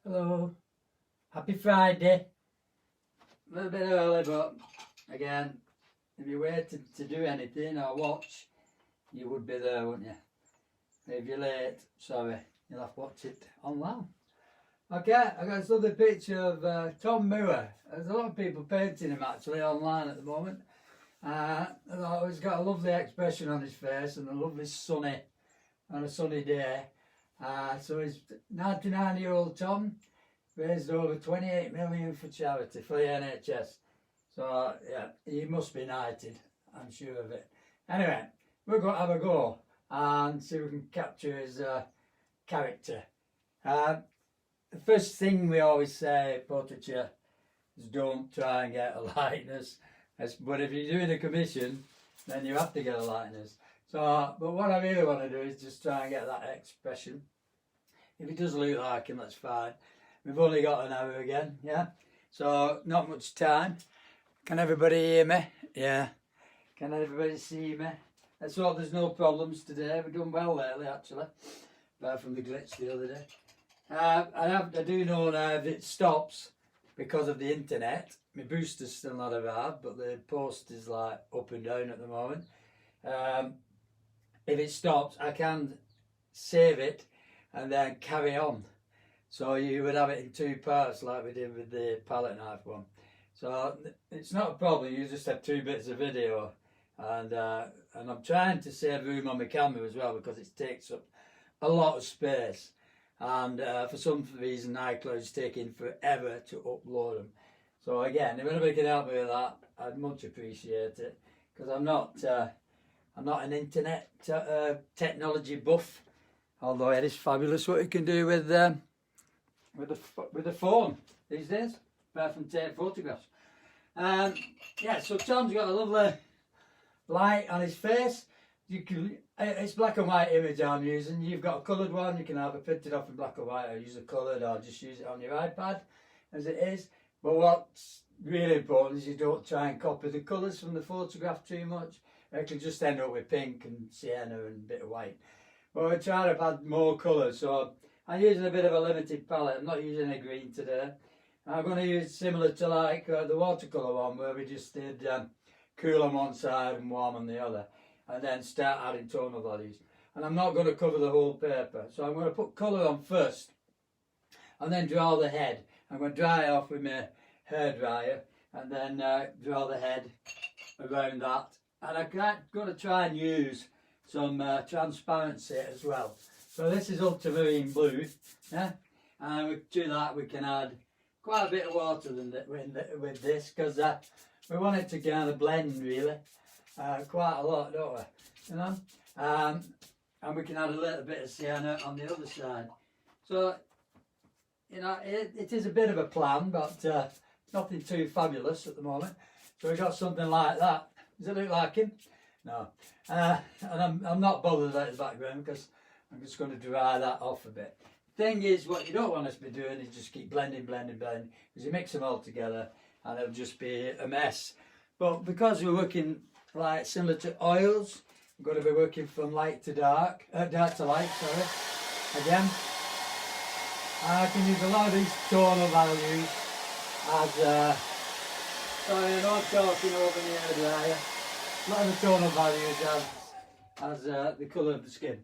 Hello, happy Friday. A little bit early, but again, if you waited to do anything or watch, you would be there, wouldn't you? If you're late, sorry, you'll have to watch it online. Okay, I got this lovely picture of Tom Moore. There's a lot of people painting him actually online at the moment. He's got a lovely expression on his face and a lovely sunny day. So he's 99-year-old Tom, raised over 28 million for charity for the NHS. So yeah, he must be knighted, I'm sure of it. Anyway, we're going to have a go and see if we can capture his character. The first thing we always say at portraiture is don't try and get a likeness. But if you're doing a commission, then you have to get a likeness. So, but what I really want to do is just try and get that expression. If it does look like him, that's fine. We've only got an hour again, yeah? So, not much time. Can everybody hear me? Yeah. Can everybody see me? Let's hope there's no problems today. We've done well lately, actually. Apart from the glitch the other day. I do know now if it stops because of the internet. My booster's still not arrived, but the post is like up and down at the moment. If it stops, I can save it and then carry on. So you would have it in two parts like we did with the palette knife one. So it's not a problem, you just have two bits of video. And I'm trying to save room on my camera as well because it takes up a lot of space. And for some reason iCloud's taking forever to upload them. So again, if anybody can help me with that, I'd much appreciate it. Because I'm not an internet technology buff, although it is fabulous what you can do with the phone these days, apart from take photographs. Yeah, so Tom's got a lovely light on his face. It's black and white image I'm using. You've got a coloured one, you can have it printed off in black and white or use a coloured or just use it on your iPad as it is. But what's really important is you don't try and copy the colours from the photograph too much. It can just end up with pink and sienna and a bit of white. But we're trying to add more colours, so I'm using a bit of a limited palette. I'm not using a green today. I'm going to use similar to like the watercolour one where we just did cool on one side and warm on the other. And then start adding tonal values. And I'm not going to cover the whole paper. So I'm going to put colour on first and then draw the head. I'm going to dry it off with my hairdryer and then draw the head around that. And I'm going to try and use some transparency as well. So this is ultramarine blue, yeah? And to that we can add quite a bit of water with this because we want it to kind of blend really. Quite a lot, don't we? You know, and we can add a little bit of sienna on the other side. So, you know, it is a bit of a plan, but nothing too fabulous at the moment. So we got something like that. Does it look like him? No. And I'm not bothered about the background because I'm just going to dry that off a bit. Thing is, what you don't want us to be doing is just keep blending, because you mix them all together and it'll just be a mess. But because we're working like similar to oils, we're going to be working from light to dark, dark to light, sorry, again. I can use a lot of these tonal values as, sorry I know I'm talking over the hairdryer, a lot of the tonal values as the colour of the skin.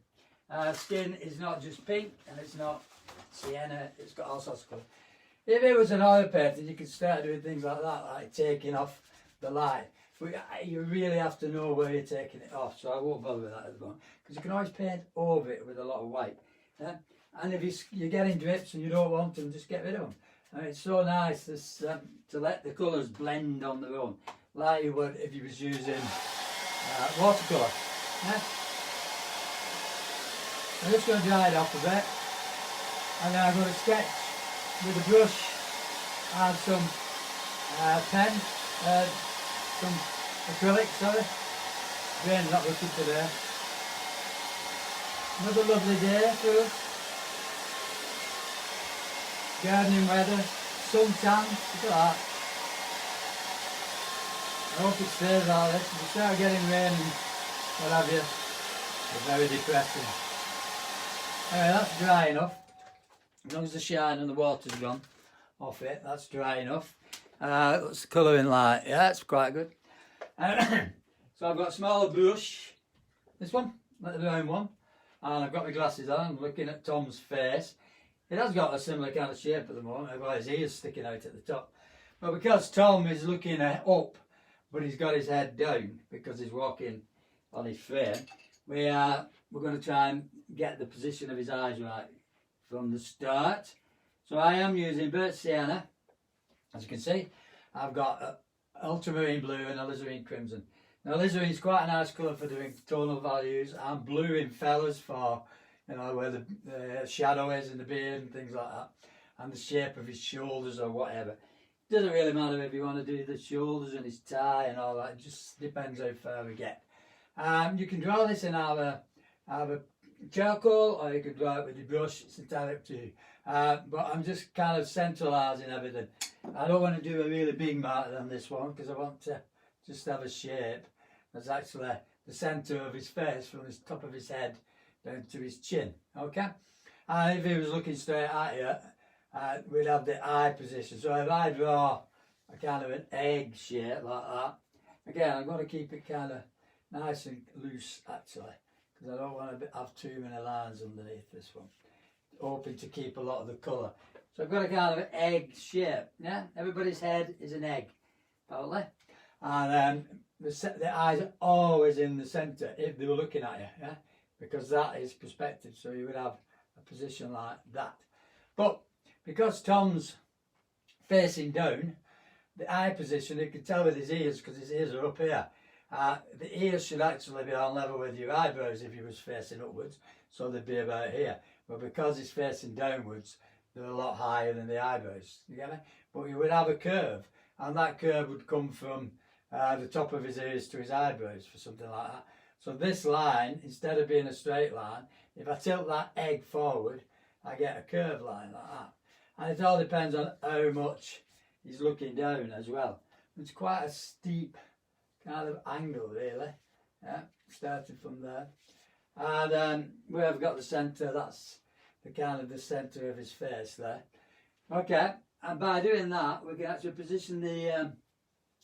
Skin is not just pink and it's not sienna, it's got all sorts of colour. If it was an oil painting, you could start doing things like that, like taking off the light. You really have to know where you're taking it off, so I won't bother with that at the moment because you can always paint over it with a lot of white. Yeah? And if you're getting drips and you don't want them, just get rid of them. And it's so nice to let the colours blend on their own, like you would if you was using watercolour. Yeah? I'm just going to dry it off a bit, and then I'm going to sketch with a brush and some pen. Some acrylics, sorry. Rain's not looking today. Another lovely day for us. Gardening weather, suntan, look at that. I hope it stays like this. If we start getting rain and what have you, it's very depressing. Anyway, that's dry enough. As long as the shine and the water's gone off it, that's dry enough. What's the colouring like? Yeah, it's quite good. So I've got a smaller brush, this one, like the round one, and I've got my glasses on. I'm looking at Tom's face. It has got a similar kind of shape at the moment. I've got his ears sticking out at the top. But because Tom is looking up, but he's got his head down because he's walking on his frame, we're going to try and get the position of his eyes right from the start. So I am using burnt sienna, as you can see. I've got ultramarine blue and alizarin crimson. Now alizarin is quite a nice colour for doing tonal values, and blue in fellas for, you know, where the shadow is in the beard and things like that, and the shape of his shoulders or whatever. It doesn't really matter if you want to do the shoulders and his tie and all that. It just depends how far we get. You can draw this in either charcoal, or you can draw it with your brush. It's entirely up to you. But I'm just kind of centralising everything. I don't want to do a really big mark on this one because I want to just have a shape that's actually the centre of his face, from the top of his head down to his chin. Okay? And if he was looking straight at you, we'd have the eye position. So if I draw a kind of an egg shape like that, again, I'm going to keep it kind of nice and loose actually, because I don't want to have too many lines underneath this one. Hoping to keep a lot of the colour. So I've got a kind of an egg shape. Yeah, everybody's head is an egg, apparently, and the eyes are always in the centre if they were looking at you. Yeah, because that is perspective. So you would have a position like that. But because Tom's facing down, the eye position, you can tell with his ears, because his ears are up here. The ears should actually be on level with your eyebrows if he was facing upwards, so they'd be about here. But because he's facing downwards, they're a lot higher than the eyebrows. You get me? But you would have a curve, and that curve would come from the top of his ears to his eyebrows, for something like that. So this line, instead of being a straight line, if I tilt that egg forward, I get a curved line like that. And it all depends on how much he's looking down as well. It's quite a steep kind of angle, really. Yeah, starting from there. And where I've got the centre, that's the kind of the centre of his face there. Okay, and by doing that, we can actually position the.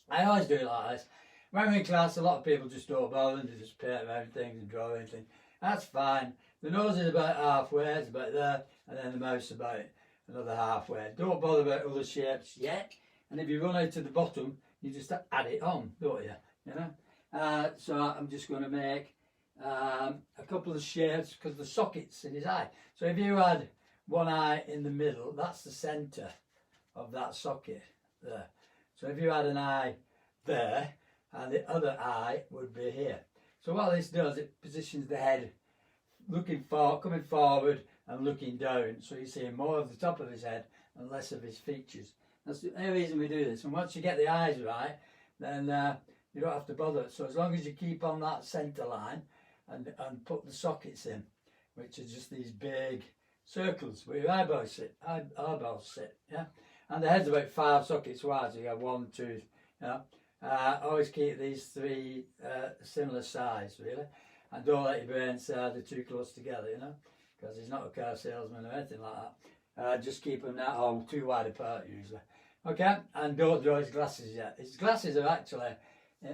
I always do it like this. When we're in class, a lot of people just don't bother, and they just paint around things and draw anything. That's fine. The nose is about halfway, it's about there, and then the mouth's about another halfway. Don't bother about other shapes yet. And if you run out to the bottom, you just add it on, don't you? You know. So I'm just going to make a couple of shapes because the sockets in his eye. So if you had one eye in the middle, that's the centre of that socket there. So if you had an eye there, and the other eye would be here. So what this does, it positions the head coming forward and looking down, so you see more of the top of his head and less of his features. That's the only reason we do this. And once you get the eyes right, then you don't have to bother. So as long as you keep on that centre line and put the sockets in, which are just these big circles where your eyeballs sit, yeah. And the head's about 5 sockets wide, so you have 1, 2, you know. Always keep these 3 similar size, really, and don't let your brain they're too close together, you know, because he's not a car salesman or anything like that. Just keep them that or too wide apart usually. Okay, and don't draw his glasses yet. His glasses are actually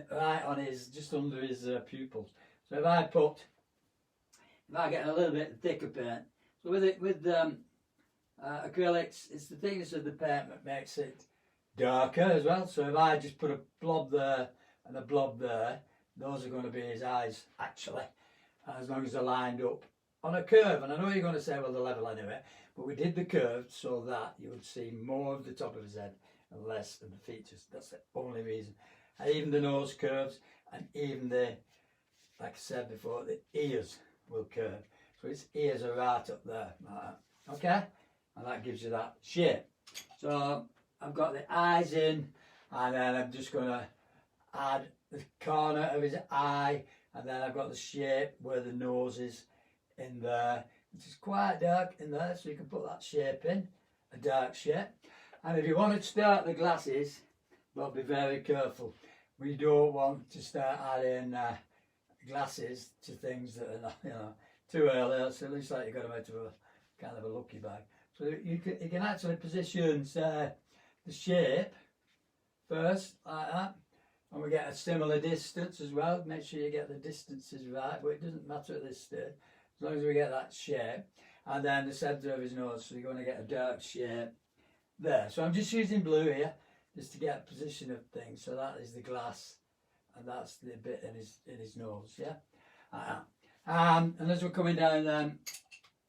right on his, just under his pupils. So if I get a little bit thicker paint, so with acrylics, it's the thickness of the paint that makes it darker as well. So if I just put a blob there and a blob there, those are going to be his eyes actually, as long as they're lined up on a curve. And I know you're going to say, well, they're level anyway, but we did the curve so that you would see more of the top of his head and less of the features. That's the only reason. And even the nose curves, and even the, like I said before, the ears will curve. So his ears are right up there, like that. Okay, and that gives you that shape. So I've got the eyes in, and then I'm just going to add the corner of his eye, and then I've got the shape where the nose is in there, which is quite dark in there, so you can put that shape in, a dark shape. And if you want to start the glasses, well, be very careful. We don't want to start adding glasses to things that are not, you know, too early, so it looks like you've got them out of a kind of a lucky bag. So you can actually position, say, the shape first, like that. And we get a similar distance as well. Make sure you get the distances right, but it doesn't matter at this stage, as long as we get that shape. And then the centre of his nose, so you're going to get a dark shape there. So I'm just using blue here, just to get a position of things. So that is the glass, and that's the bit in his nose, yeah? And as we're coming down then,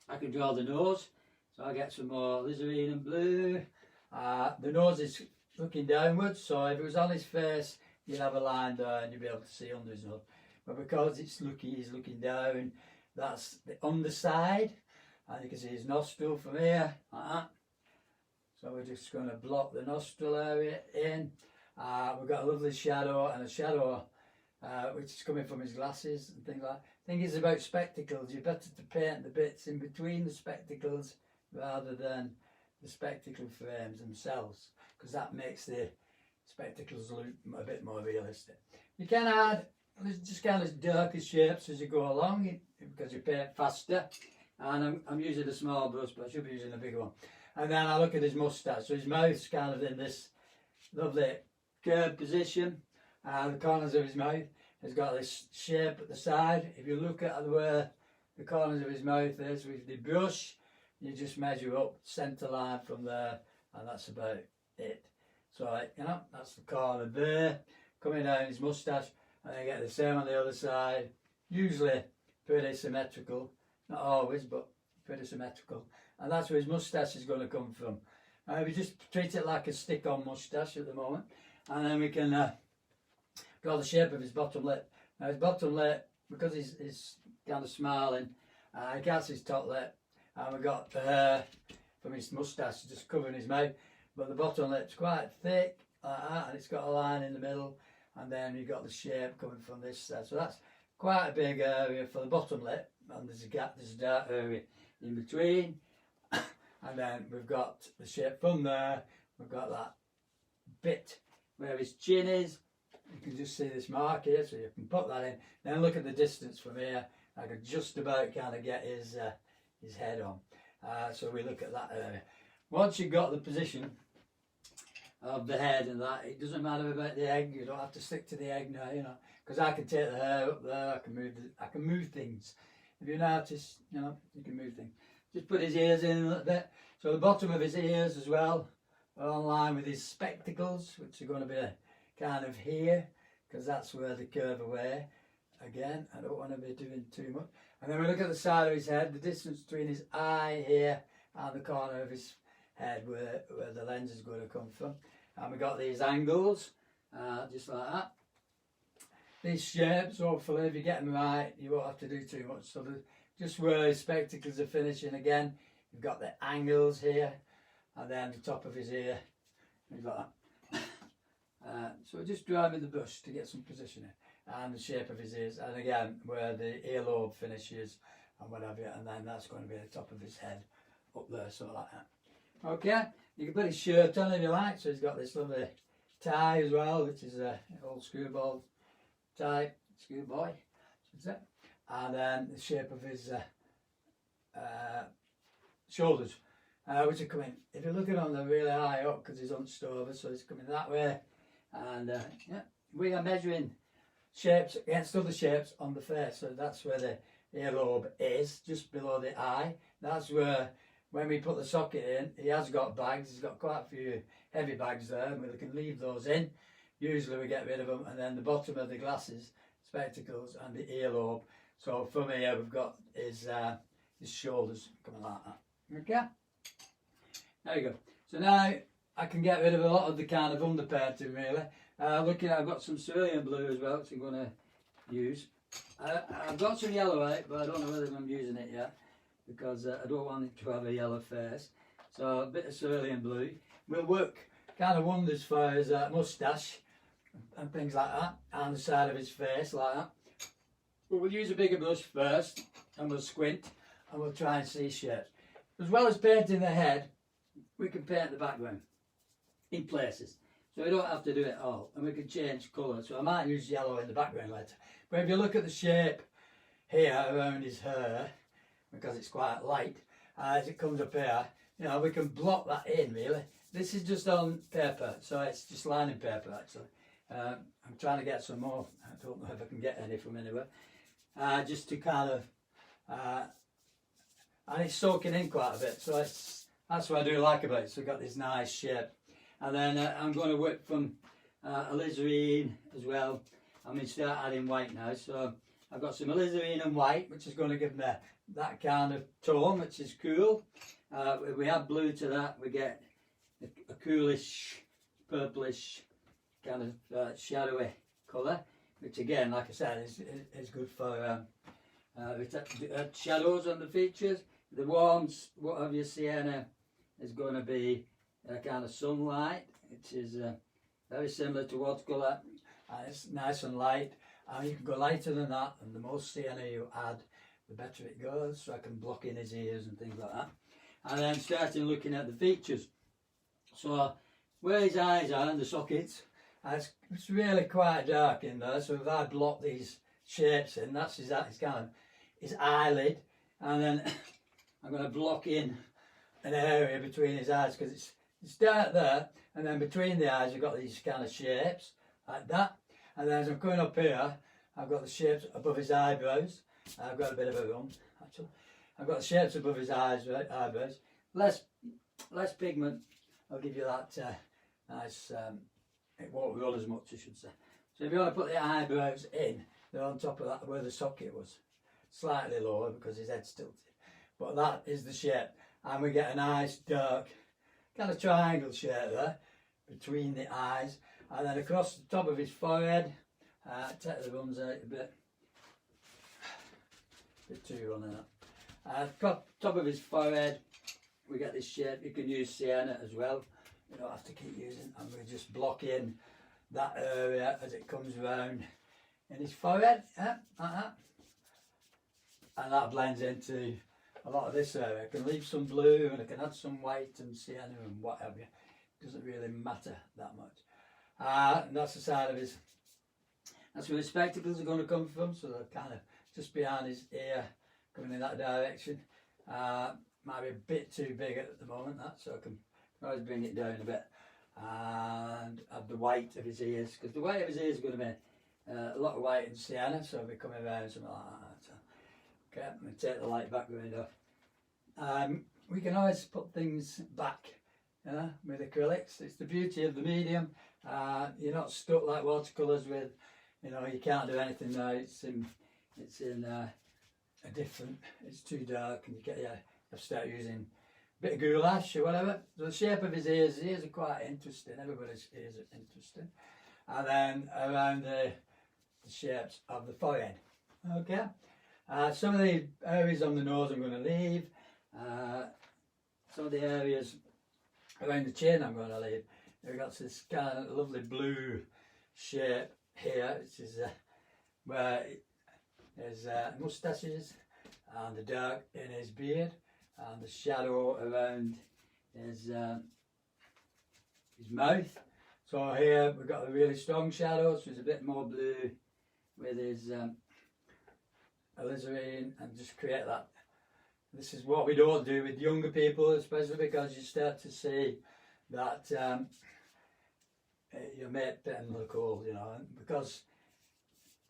I can draw the nose. So I get some more alizarin and blue. The nose is looking downwards, so if it was on his face, you'd have a line there and you'd be able to see under his nose. But because he's looking down, that's the underside. And you can see his nostril from here, like that. So we're just going to block the nostril area in. We've got a lovely shadow, and a shadow which is coming from his glasses and things like that. The thing is about spectacles, you're better to paint the bits in between the spectacles rather than the spectacle frames themselves, because that makes the spectacles look a bit more realistic. You can add just kind of darker shapes as you go along, because you paint faster. And I'm using a small brush, but I should be using a bigger one. And then I look at his moustache. So his mouth's kind of in this lovely curved position. The corners of his mouth has got this shape at the side. If you look at where the corners of his mouth is with the brush, you just measure up centre line from there, and that's about it. So, you know, that's the corner there. Coming down his moustache, and then you get the same on the other side. Usually pretty symmetrical. Not always, but pretty symmetrical. And that's where his moustache is going to come from. We just treat it like a stick-on moustache at the moment. And then we can draw the shape of his bottom lip. Now his bottom lip, because he's kind of smiling, he can't see his top lip. And we've got the hair from his moustache just covering his mouth. But the bottom lip's quite thick, like that, and it's got a line in the middle. And then you've got the shape coming from this side. So that's quite a big area for the bottom lip. And there's a gap, there's a dark area in between. And then we've got the shape from there. We've got that bit where his chin is. You can just see this mark here, so you can put that in. Then look at the distance from here. I could just about kind of get his head on. So we look at that area. Once you've got the position of the head and that, it doesn't matter about the egg. You don't have to stick to the egg now, you know, because I can take the hair up there. I can move things. If you notice, you know, you can move things. Just put his ears in a little bit. So the bottom of his ears as well are on line with his spectacles, which are going to be kind of here, because that's where they curve away. Again, I don't want to be doing too much. And then we look at the side of his head, the distance between his eye here and the corner of his head where the lens is going to come from. And we got these angles, just like that. These shapes, hopefully, if you get them right, you won't have to do too much. So just where his spectacles are finishing again, you've got the angles here, and then the top of his ear, things like that. So just driving the brush to get some positioning, and the shape of his ears, and again, where the earlobe finishes, and whatever, and then that's going to be the top of his head, up there, sort of like that. Okay, you can put his shirt on if you like, so he's got this lovely tie as well, which is an old schoolboy tie, schoolboy, should say. And then the shape of his shoulders, which are coming, if you look at them, they're really high up because he's hunched over, so he's coming that way. And yeah, we are measuring shapes against other shapes on the face, so that's where the earlobe is, just below the eye. That's where, when we put the socket in, he has got bags, he's got quite a few heavy bags there, and we can leave those in. Usually we get rid of them, and then the bottom of the glasses, spectacles, and the earlobe. So from here we've got his shoulders coming like that. Okay, there you go. So now I can get rid of a lot of the kind of underpainting really. Looking at, I've got some cerulean blue as well, which I'm going to use. I've got some yellow out, but I don't know whether I'm using it yet, because I don't want it to have a yellow face. So a bit of cerulean blue will work kind of wonders for his moustache and things like that, and the side of his face like that. But we'll use a bigger brush first, and we'll squint, and we'll try and see shapes. As well as painting the head, we can paint the background in places. So we don't have to do it all, and we can change colour. So I might use yellow in the background later. But if you look at the shape here around his hair, because it's quite light, as it comes up here, you know, we can block that in really. This is just on paper, so it's just lining paper actually. I'm trying to get some more. I don't know if I can get any from anywhere. Just to kind of, and it's soaking in quite a bit, so that's what I do like about it. So we've got this nice shape. And then I'm going to whip from alizarin as well. I'm going to start adding white now. So I've got some alizarin and white, which is going to give me that kind of tone, which is cool. If we add blue to that, we get a coolish, purplish, kind of shadowy colour, which again, like I said, is good for shadows on the features. The warms, whatever you sienna, is going to be a kind of sunlight, which is very similar to watercolour. It's nice and light. You can go lighter than that, and the more sienna you add, the better it goes. So I can block in his ears and things like that. And then starting looking at the features. So where his eyes are and the sockets, it's really quite dark in there. So if I block these shapes in, that's his kind of his eyelid, and then I'm going to block in an area between his eyes because it's dark there, and then between the eyes you've got these kind of shapes like that, and then as I'm going up here I've got the shapes above his eyebrows. I've got a bit of a run actually. I've got the shapes above his eyebrows. Less pigment. I'll give you that nice. It won't roll as much, I should say. So if you want to put the eyebrows in, they're on top of that where the socket was, slightly lower because his head's tilted. But that is the shape, and we get a nice dark kind of triangle shape there between the eyes, and then across the top of his forehead. Take the runs out a bit too running that. Top of his forehead, we get this shape. You can use sienna as well. You don't have to keep using, and we just block in that area as it comes round in his forehead, like that, and that blends into a lot of this area. I can leave some blue and I can add some white and sienna and whatever. It doesn't really matter that much. And that's the side of his. That's where his spectacles are going to come from. So they're kind of just behind his ear, coming in that direction. Might be a bit too big at the moment, that, so I can always bring it down a bit. And add the white of his ears, because the white of his ears is going to be a lot of white and sienna, so I'll be coming around something like that. So, okay, I'm going to take the light background off. We can always put things back, with acrylics. It's the beauty of the medium. You're not stuck like watercolours with, you can't do anything now. It's in a different. It's too dark, and you have to start using a bit of goulash or whatever. So the shape of his ears are quite interesting. Everybody's ears are interesting. And then around the shapes of the forehead. Okay. Some of the areas on the nose I'm going to leave. Some of the areas around the chin I'm going to leave. We've got this kind of lovely blue shape here, which is where his moustaches, and the dark in his beard, and the shadow around his mouth. So here we've got a really strong shadow, so there's a bit more blue with his alizarin, and just create that. This is what we don't do with younger people, especially because you start to see that you make them look old, because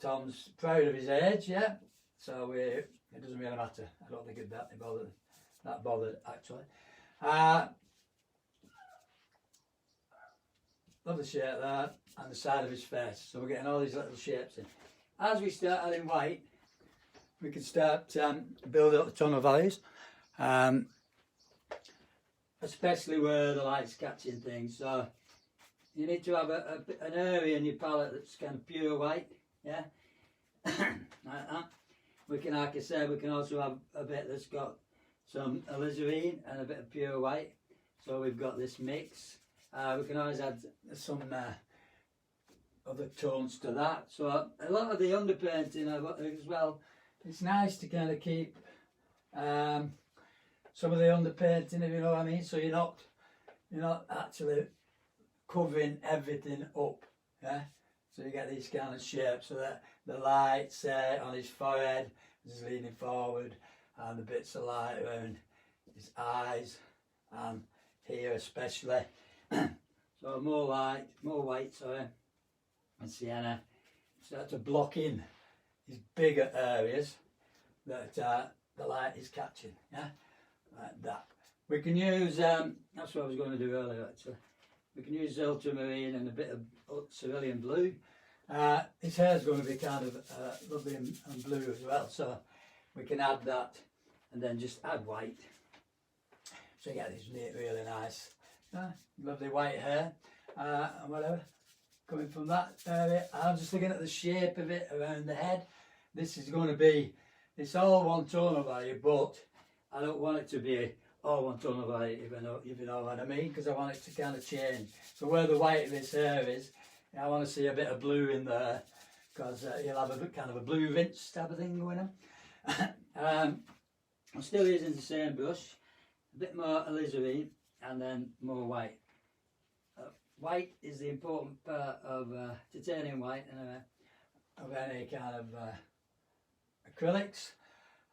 Tom's proud of his age, yeah. So it doesn't really matter. I don't think that bothered actually. Love the shape there, and the side of his face. So we're getting all these little shapes in. As we start adding white, we can start building up the tunnel values, especially where the light's catching things. So you need to have an area in your palette that's kind of pure white, yeah, like that. We can, like I said, we can also have a bit that's got some alizarin and a bit of pure white. So we've got this mix. We can always add some other tones to that. So a lot of the underpainting as well. It's nice to kind of keep some of the underpainting, if you know what I mean. So you're not actually covering everything up, yeah. So you get these kind of shapes, so that the light, say, on his forehead is leaning forward, and the bits of light around his eyes and here especially. So more white, sorry, and sienna start to block in these bigger areas that the light is catching, yeah, like that. We can use, that's what I was going to do earlier actually, we can use ultramarine and a bit of cerulean blue. His hair is going to be kind of lovely and blue as well, so we can add that and then just add white. So you get this really nice, lovely white hair and whatever coming from that area. I'm just looking at the shape of it around the head. This is going to be, it's all one tonal value, but I don't want it to be all one tonal value, if you know what I mean, because I want it to kind of change. So where the white of his hair is, I want to see a bit of blue in there, because you'll have a bit kind of a blue rinse type of thing going on. I'm still using the same brush, a bit more alizarin and then more white. White is the important part of titanium white anyway, of any kind of acrylics.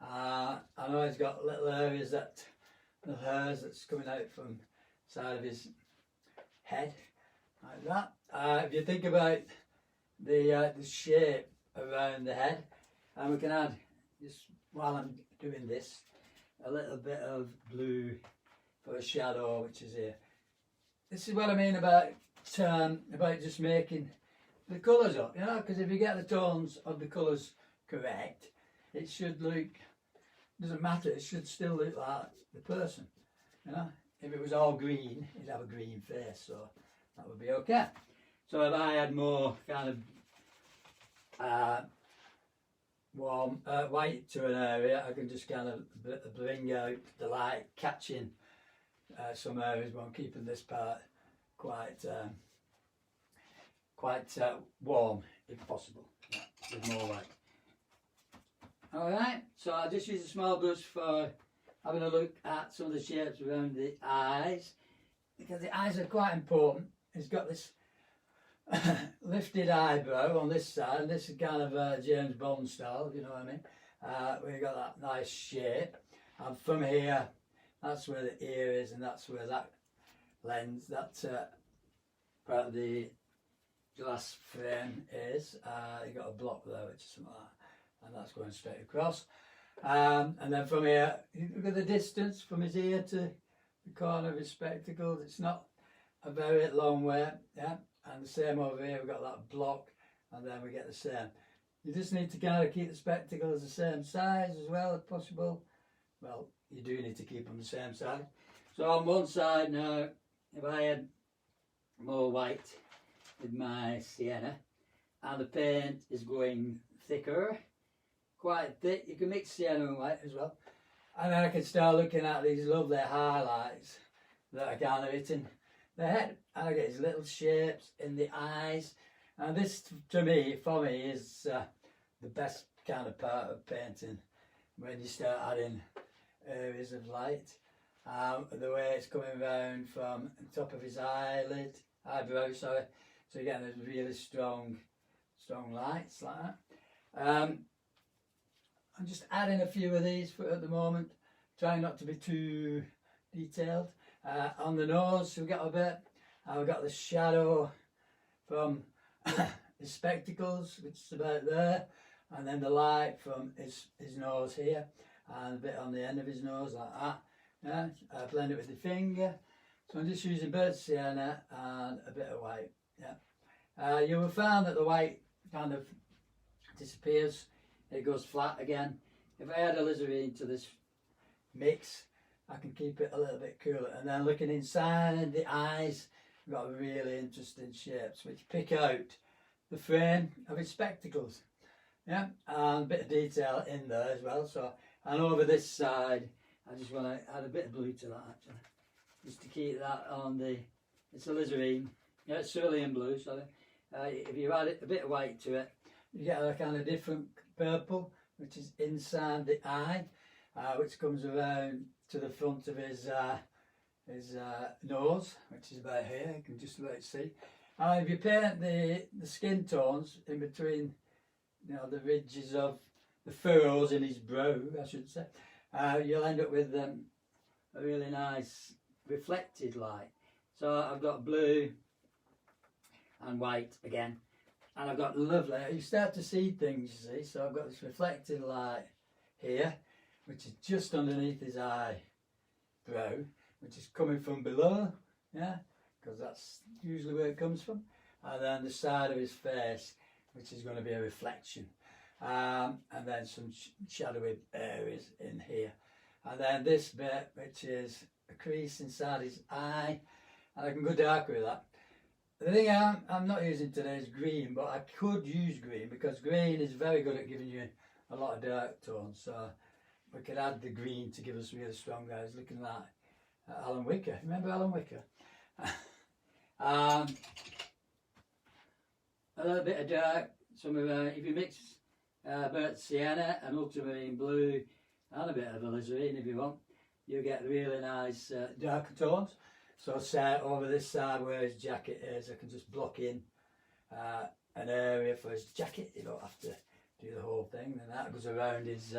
I know he's got little areas that the hairs that's coming out from the side of his head, like that. If you think about the shape around the head, and we can add, just while I'm doing this, a little bit of blue for a shadow, which is here. This is what I mean about just making the colours up, you know, because if you get the tones of the colours correct, it should look, doesn't matter, it should still look like the person, you know. If it was all green, he'd have a green face, so that would be okay. So if I had more kind of warm white to an area, I can just kind of bring out the light catching some areas while keeping this part quite warm if possible, with more white. Alright, so I just use a small brush for having a look at some of the shapes around the eyes, because the eyes are quite important. He's got this lifted eyebrow on this side, and this is kind of James Bond style, if you know what I mean. We've got that nice shape, and from here, that's where the ear is, and that's where that lens, that part of the glass frame is. You've got a block there, which is something like that, and that's going straight across. And then from here, look at the distance from his ear to the corner of his spectacles. It's not a very long way, yeah. And the same over here, we've got that block, and then we get the same. You just need to kind of keep the spectacles the same size as well if possible. Well, you do need to keep them the same size. So on one side now, if I had more white with my sienna, and the paint is going thicker, quite thick, you can mix sienna and white as well. And then I can start looking at these lovely highlights that are kind of hitting the head, and I get these little shapes in the eyes. And this, to me, for me, is the best kind of part of painting, when you start adding areas of light. The way it's coming round from the top of his eyebrow, sorry. So you get those really strong lights like that. I'm just adding a few of these at the moment, trying not to be too detailed. On the nose, we've got a bit. We've got the shadow from his spectacles, which is about there, and then the light from his nose here, and a bit on the end of his nose like that. Yeah, I blend it with the finger. So I'm just using bird sienna and a bit of white. Yeah, you will find that the white kind of disappears. It goes flat again. If I add alizarin to this mix, I can keep it a little bit cooler. And then looking inside the eyes, we've got really interesting shapes which pick out the frame of his spectacles. Yeah, and a bit of detail in there as well. So, and over this side, I just want to add a bit of blue to that actually, just to keep that on the, it's alizarin, yeah, it's cerulean blue, sorry. If you add a bit of white to it, you get a kind of different purple, which is inside the eye, which comes around to the front of his nose, which is about here, you can just about see. If you paint the skin tones in between, you know, the ridges of the furrows in his brow, I should say, you'll end up with a really nice reflected light. So I've got blue and white again, and I've got lovely, you start to see things, you see. So I've got this reflected light here, which is just underneath his eyebrow, which is coming from below, yeah, because that's usually where it comes from. And then the side of his face, which is going to be a reflection, and then some shadowy areas in here, and then this bit, which is a crease inside his eye, and I can go darker with that. The thing I'm not using today is green, but I could use green because green is very good at giving you a lot of dark tones. So we could add the green to give us really strong eyes, looking like Alan Wicker. Remember Alan Wicker? A little bit of dark. Some of if you mix burnt sienna and ultramarine blue and a bit of alizarin if you want, you get really nice darker tones. So say over this side where his jacket is, I can just block in an area for his jacket. You don't have to do the whole thing. And that goes around his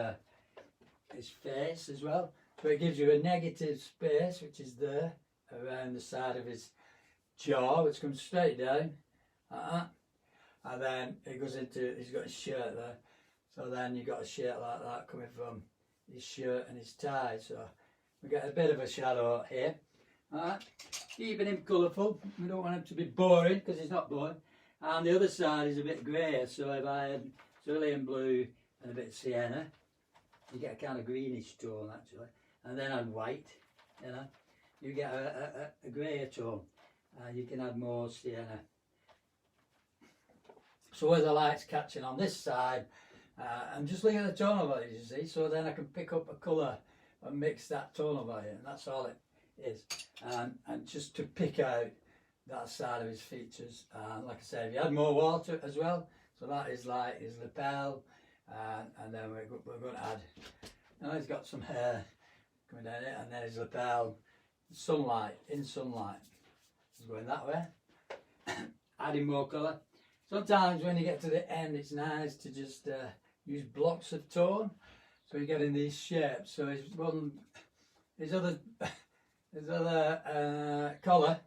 face as well. So it gives you a negative space, which is there around the side of his jaw, which comes straight down. And then it goes into, he's got his shirt there. So then you've got a shirt like that coming from his shirt and his tie. So we get a bit of a shadow here. Keeping him colourful. We don't want him to be boring, because he's not boring. And the other side is a bit grey, so if I had cerulean blue and a bit of sienna, you get a kind of greenish tone actually. And then add white, you know, you get a grey tone. You can add more sienna. So where the light's catching on this side, I'm just looking at the tonal values, you see, so then I can pick up a colour and mix that tonal value, and that's all it is. And just to pick out that side of his features, like I said, if you add more water as well, so that is like his lapel, and then we're going to add, now he's got some hair coming down it, and then his lapel, sunlight, in sunlight, is going that way, adding more colour. Sometimes when you get to the end, it's nice to just use blocks of tone, so you're getting these shapes. So his other collar,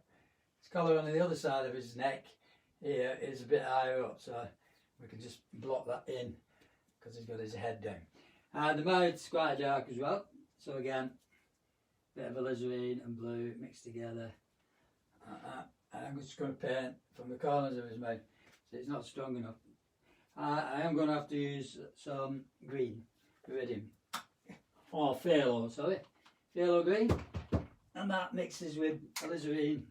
his collar on the other side of his neck here is a bit higher up, so we can just block that in because he's got his head down. And the mouth's quite dark as well, so again, a bit of alizarin and blue mixed together. And I'm just going to paint from the corners of his mouth, so it's not strong enough. I am going to have to use some green, iridium, or phthalo, sorry, phthalo green. And that mixes with alizarin.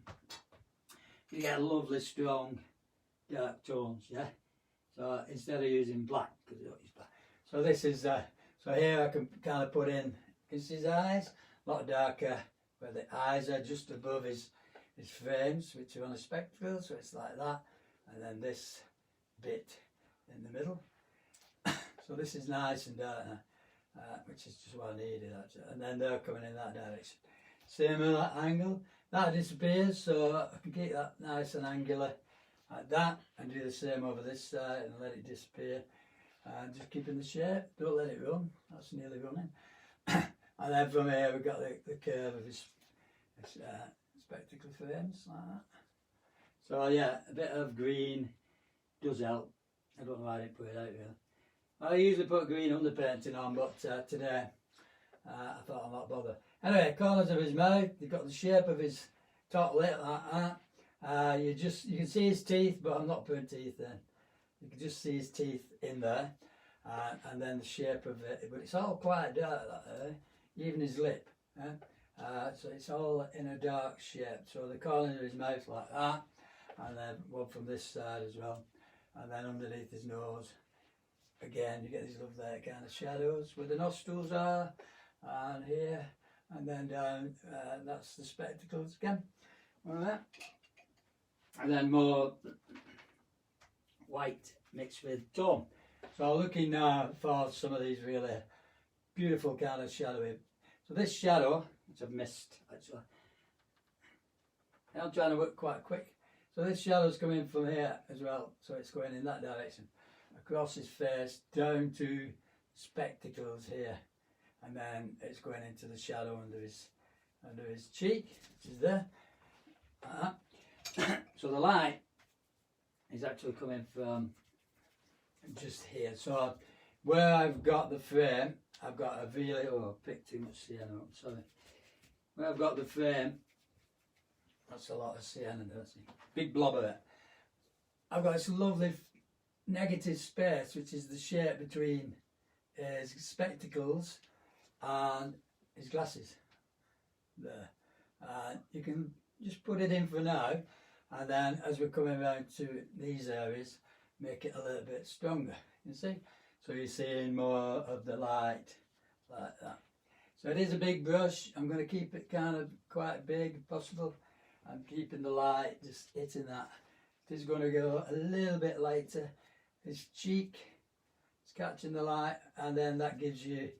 You get lovely strong dark tones, yeah. So instead of using black, because you don't use black. So this is so here I can kind of put in his eyes, a lot darker where the eyes are just above his frames, which are on a spectacle, so it's like that, and then this bit in the middle. So this is nice and dark now, which is just what I needed actually. And then they're coming in that direction. Same at that angle, that disappears, so I can keep that nice and angular like that, and do the same over this side and let it disappear, and just keeping the shape, don't let it run, that's nearly running. And then from here we've got the curve of his spectacle frames like that. So yeah, a bit of green does help. I don't know why I didn't put it out really. I usually put green underpainting on, but today I thought I'll not bother. Anyway, corners of his mouth, you've got the shape of his top lip like that. You can see his teeth, but I'm not putting teeth in. You can just see his teeth in there, and then the shape of it. But it's all quite dark, that even his lip. So it's all in a dark shape. So the corners of his mouth like that, and then one from this side as well, and then underneath his nose. Again, you get these lovely kind of shadows where the nostrils are, and here, and then down, that's the spectacles again. All right. And then more white mixed with tone. So looking now for some of these really beautiful kind of shadowy. So this shadow, which I've missed actually, I'm trying to work quite quick. So this shadow's coming from here as well, so it's going in that direction, across his face, down to spectacles here, and then it's going into the shadow under his under his cheek, which is there. So the light is actually coming from just here. So where I've got the frame, I've got a really, oh, I picked too much sienna up, sorry. Where I've got the frame, that's a lot of sienna, don't see? Big blob of it. I've got this lovely negative space, which is the shape between his spectacles and his glasses. There. You can just put it in for now, and then as we're coming around to these areas, make it a little bit stronger, you see? So you're seeing more of the light like that. So it is a big brush. I'm going to keep it kind of quite big if possible. I'm keeping the light just hitting that. It is going to go a little bit lighter. His cheek is catching the light, and then that gives you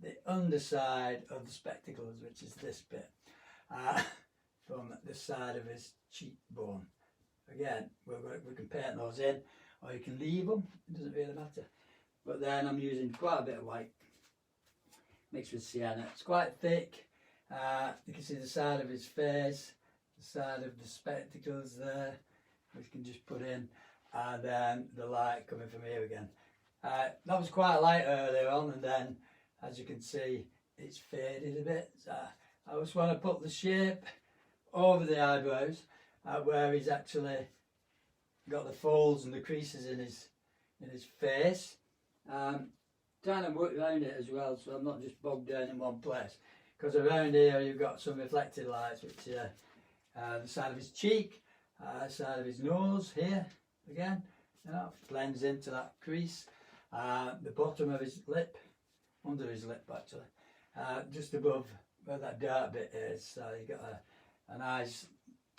the underside of the spectacles, which is this bit, from the side of his cheekbone. Again, we can paint those in, or you can leave them, it doesn't really matter. But then I'm using quite a bit of white mixed with sienna. It's quite thick. You can see the side of his face, the side of the spectacles there, which you can just put in, and then the light coming from here again. That was quite light earlier on, and then as you can see it's faded a bit. So I just want to put the shape over the eyebrows, where he's actually got the folds and the creases in his face. Trying to work around it as well, so I'm not just bogged down in one place, because around here you've got some reflected lights, which the side of his cheek, side of his nose here again, you know, blends into that crease, the bottom of his lip, under his lip actually, just above where that dark bit is. So you got a nice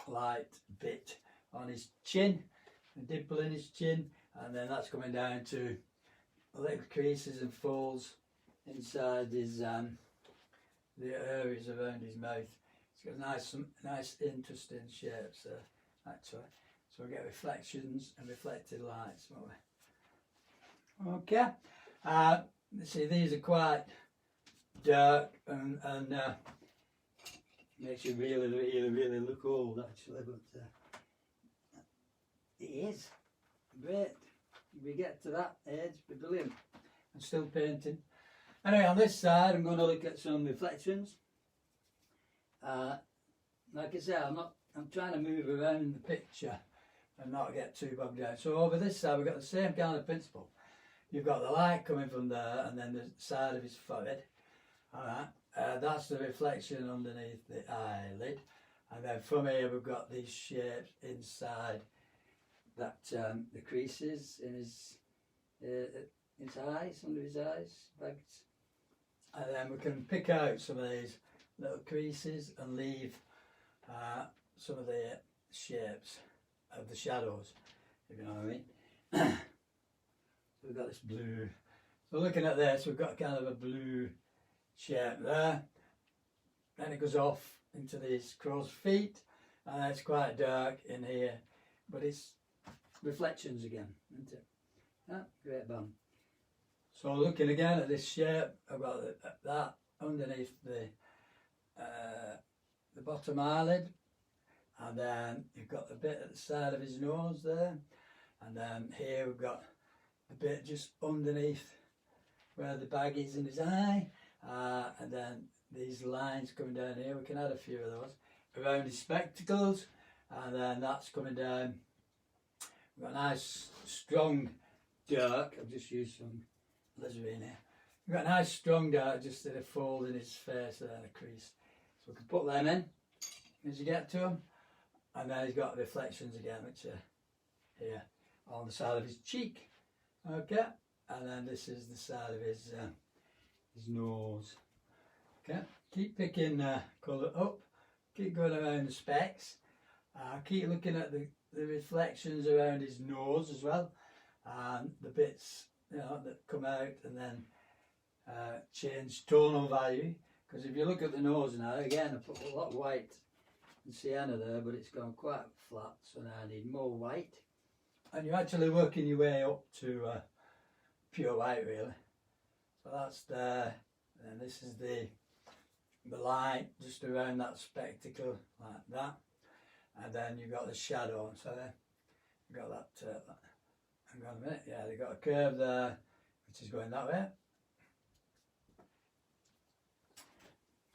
light bit on his chin, a dimple in his chin, and then that's coming down to little creases and folds inside his the areas around his mouth. It's got some nice interesting shapes there actually. So we get reflections and reflected lights, won't we? Okay. See, these are quite dark and makes you really look old actually, but it is great. If we get to that age, it'll be brilliant. I'm still painting. Anyway, on this side, I'm going to look at some reflections. Like I said, I'm trying to move around the picture and not get too bogged down. So over this side, we've got the same kind of principle. You've got the light coming from there, and then the side of his forehead. Alright, that's the reflection underneath the eyelid. And then from here, we've got these shapes inside that the creases in his eyes, under his eyes, bags. And then we can pick out some of these little creases and leave some of the shapes of the shadows, if you know what I mean. So we've got this blue. So looking at this, we've got kind of a blue shape there. Then it goes off into these crow's feet, and it's quite dark in here, but it's reflections again, isn't it? Ah, great bun. So looking again at this shape, I've got that underneath the bottom eyelid, and then you've got the bit at the side of his nose there, and then here we've got the bit just underneath where the bag is in his eye, and then these lines coming down here. We can add a few of those around his spectacles, and then that's coming down. We've got a nice strong dark. I've just used some alizarin here. We've got a nice strong dark just in a fold in his face there, and a crease. So we can put them in as you get to them, and then he's got reflections again, which are here on the side of his cheek. Okay, and then this is the side of his nose. Okay, keep picking colour up, keep going around the specs, keep looking at the reflections around his nose as well, and the bits, you know, that come out, and then change tonal value. Because if you look at the nose now, again I put a lot of white and sienna there, but it's gone quite flat, so now I need more white. And you're actually working your way up to pure white really. So that's there, and this is the the light just around that spectacle like that, and then you've got the shadow. So then you've got that, hang on a minute, yeah, they've got a curve there which is going that way,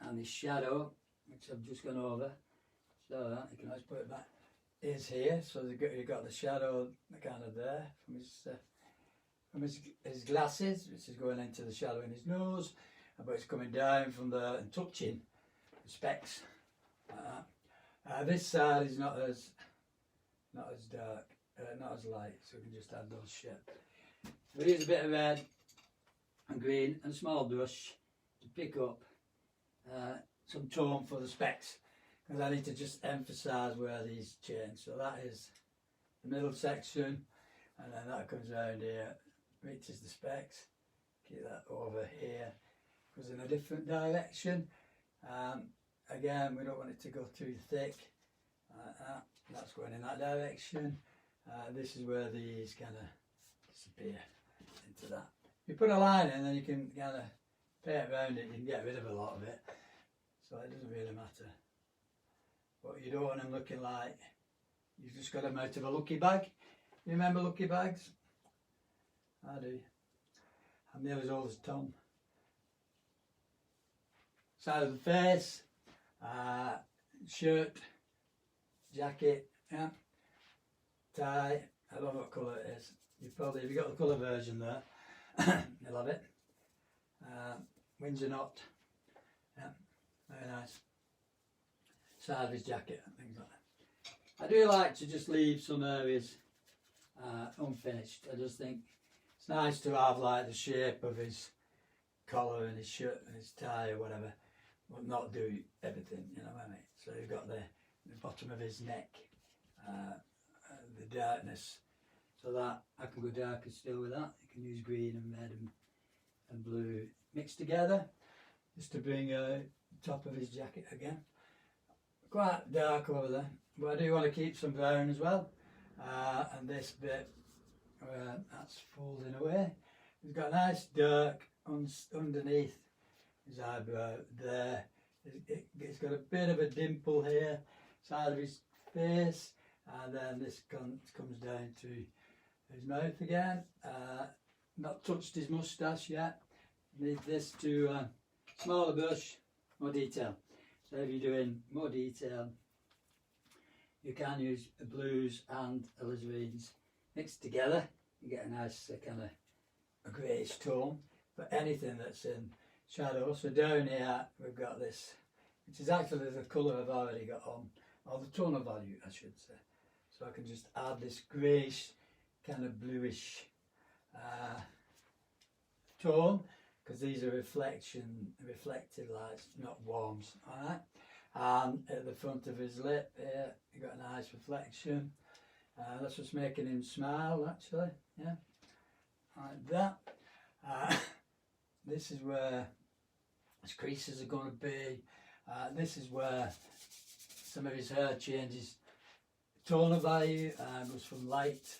and the shadow which I've just gone over, so that you can always put it back, is here. So you've got the shadow kind of there from his glasses, which is going into the shadow in his nose, but it's coming down from there and touching the specs like that. This side is not as dark, not as light, so we can just add those shapes. So here's a bit of red and green and a small brush to pick up some tone for the specs, because I need to just emphasise where these change. So that is the middle section, and then that comes around here, reaches the specs, keep that over here, goes in a different direction. Again, we don't want it to go too thick like that. That's going in that direction. This is where these kind of disappear into that. You put a line in, then you can kind of paint around it. You can get rid of a lot of it, so it doesn't really matter. But you don't want them looking like you've just got them out of a lucky bag. You remember lucky bags? I do. I'm nearly as old as Tom. Side of the face, shirt, jacket, yeah, tie. I don't know what colour it is. If you got the colour version there, you'll have it. Windsor knot, yeah, very nice. Side of his jacket and things like that. I do like to just leave some areas unfinished. I just think it's nice to have like the shape of his collar and his shirt and his tie or whatever, but not do everything, you know what I mean? So you've got the bottom of his neck, the darkness, so that I can go darker still with that. You can use green and red and blue mixed together just to bring top of his jacket again. Quite dark over there, but I do want to keep some brown as well. And this bit, that's folding away. He's got a nice dark underneath his eyebrow there. It's got a bit of a dimple here, side of his face, and then this comes down to his mouth again. Not touched his moustache yet. Need this to smaller brush, more detail. So if you're doing more detail, you can use the blues and alizarenes mixed together. You get a nice kind of a greyish tone for anything that's in shadow. So down here we've got this, which is actually the colour I've already got on, or the tonal value I should say. So I can just add this greyish kind of bluish tone, because these are reflected lights, not warms. Alright, and at the front of his lip here you got a nice reflection. That's what's making him smile actually, yeah, like that. This is where his creases are going to be. This is where some of his hair changes tonal value, goes from light,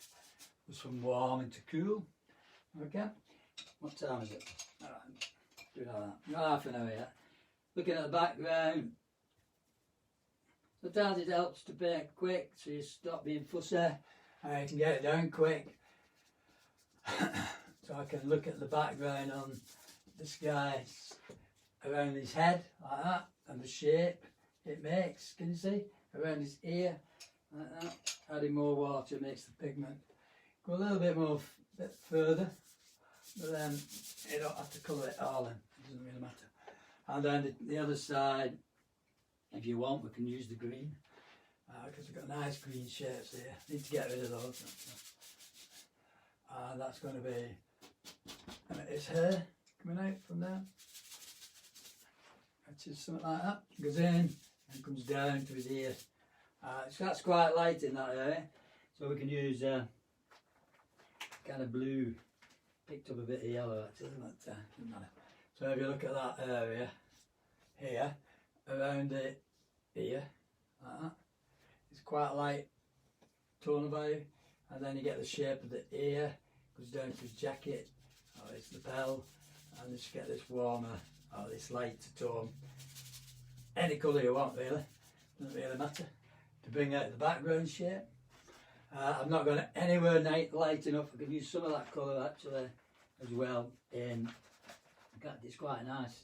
goes from warm into cool. Okay, what time is it? Alright, do that. Not half an hour yet. Looking at the background, sometimes it helps to paint quick, so you stop being fussy. You can get it down quick. So I can look at the background on this guy around his head like that, and the shape it makes. Can you see? Around his ear like that. Adding more water makes the pigment go a little bit more bit further, but then you don't have to colour it all in. It doesn't really matter. And then the other side, if you want, we can use the green, because we've got nice green shapes here. Need to get rid of those. That's going to be his hair coming out from there, which is something like that. Goes in and comes down to his ear. So that's quite light in that area, so we can use kind of blue. Picked up a bit of yellow actually, but doesn't matter. So if you look at that area here, around the ear, like that, it's quite light tonal value, and then you get the shape of the ear, goes down to his jacket, or his lapel, and just get this warmer, or this lighter tone any colour you want really, doesn't really matter, to bring out the background shape. I'm not going anywhere light enough. I can use some of that colour actually as well in, it's quite nice,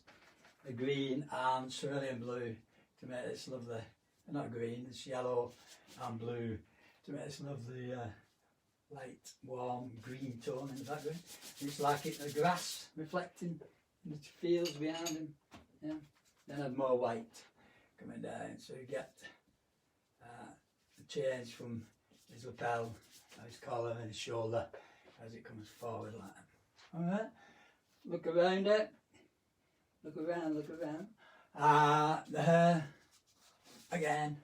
the green and cerulean blue to make this lovely, not green, it's yellow and blue to make this lovely light warm green tone in the background. It's like the grass reflecting in the fields behind him. Yeah. Then I've more white coming down, so you get the change from his lapel, his collar and his shoulder as it comes forward like that. Alright, look around it, look around. The hair, again,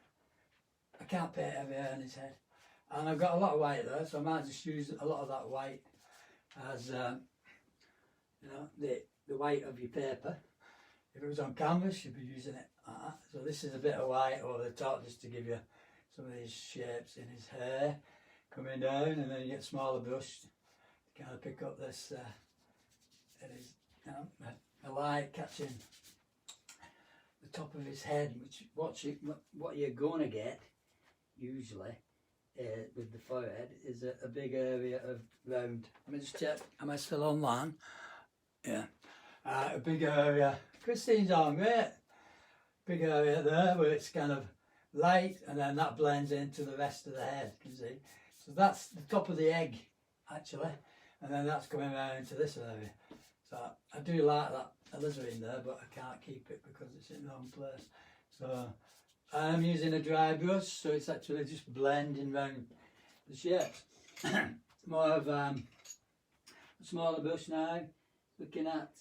I can't paint every hair on his head. And I've got a lot of white there, so I might just use a lot of that white as, you know, the white of your paper. If it was on canvas, you'd be using it like that. So this is a bit of white over the top just to give you some of these shapes in his hair coming down, and then you get a smaller brush to kind of pick up this, it is, you know, a light catching the top of his head, which what you're going to get usually with the forehead is a big area of round. Let me just check, am I still online? Yeah. A big area, Christine's on, great. Big area there where it's kind of light, and then that blends into the rest of the head, you can see. So that's the top of the egg actually, and then that's coming around into this area. So I do like that alizarin there, but I can't keep it because it's in the wrong place. So I'm using a dry brush, so it's actually just blending around the shapes. More of a smaller brush now, looking at